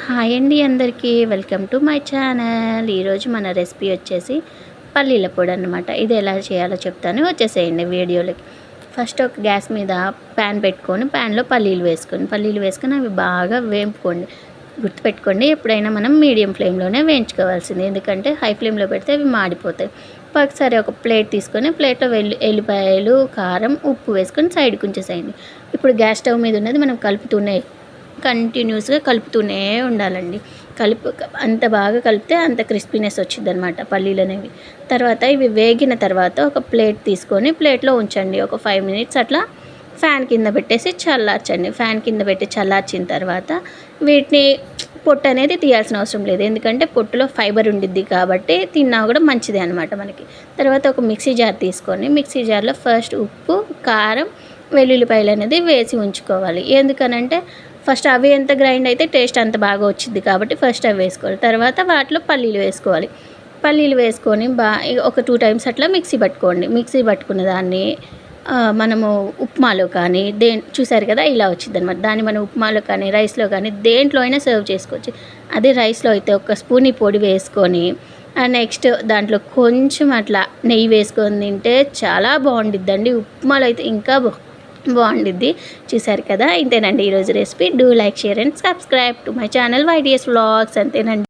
Hi అండి అందరికీ welcome to my channel. ఈరోజు మన రెసిపీ వచ్చేసి పల్లీల పొడి అనమాట. ఇది ఎలా చేయాలో చెప్తాను, వచ్చేసేయండి వీడియోలోకి. ఫస్ట్ ఒక గ్యాస్ మీద ప్యాన్ పెట్టుకొని ప్యాన్లో పల్లీలు వేసుకొని అవి బాగా వేపుకోండి. గుర్తుపెట్టుకోండి, ఎప్పుడైనా మనం మీడియం ఫ్లేమ్లోనే వేయించుకోవాల్సింది, ఎందుకంటే హై ఫ్లేమ్లో పెడితే అవి మాడిపోతాయి. ఒకసారి ఒక ప్లేట్ తీసుకొని ప్లేట్లో ఎల్లిపాయలు, కారం, ఉప్పు వేసుకొని సైడ్కి ఉంచేసేయండి. ఇప్పుడు గ్యాస్ స్టవ్ మీద ఉన్నది మనం కంటిన్యూస్గా కలుపుతూనే ఉండాలండి. అంత బాగా కలిపితే అంత క్రిస్పీనెస్ వచ్చింది అనమాట పల్లీలు అనేవి. తర్వాత ఇవి వేగిన తర్వాత ఒక ప్లేట్ తీసుకొని ప్లేట్లో ఉంచండి. ఒక 5 minutes అట్లా ఫ్యాన్ కింద పెట్టేసి చల్లార్చండి. ఫ్యాన్ కింద పెట్టి చల్లార్చిన తర్వాత వీటిని పొట్టు అనేది తీయాల్సిన అవసరం లేదు, ఎందుకంటే పొట్టులో ఫైబర్ ఉండిద్ది కాబట్టి తిన్నా కూడా మంచిదే అనమాట మనకి. తర్వాత ఒక మిక్సీ జార్ తీసుకొని మిక్సీ జార్లో ఫస్ట్ ఉప్పు, కారం, వెల్లుల్లిపాయలు అనేది వేసి ఉంచుకోవాలి. ఎందుకనంటే ఫస్ట్ అవి ఎంత గ్రైండ్ అయితే టేస్ట్ అంత బాగా వచ్చింది కాబట్టి ఫస్ట్ అవి వేసుకోవాలి. తర్వాత వాటిలో పల్లీలు వేసుకోవాలి. పల్లీలు వేసుకొని ఒక 2 times అట్లా మిక్సీ పట్టుకున్న దాన్ని మనము ఉప్మాలో కానీ చూసారు కదా ఇలా వచ్చింది అనమాట. దాన్ని మనం ఉప్మాలో కానీ రైస్లో కానీ దేంట్లో అయినా సర్వ్ చేసుకోవచ్చు. అదే రైస్లో అయితే ఒక స్పూన్ ఈ పొడి వేసుకొని నెక్స్ట్ దాంట్లో కొంచెం అట్లా నెయ్యి వేసుకొని తింటే చాలా బాగుండిద్దండి. ఉప్మాలో అయితే ఇంకా బాగుండిద్ది. చూసారు కదా, ఇంతేనండి ఈరోజు recipe. Do like, share and subscribe to my channel YDS Vlogs. అంతేనండి.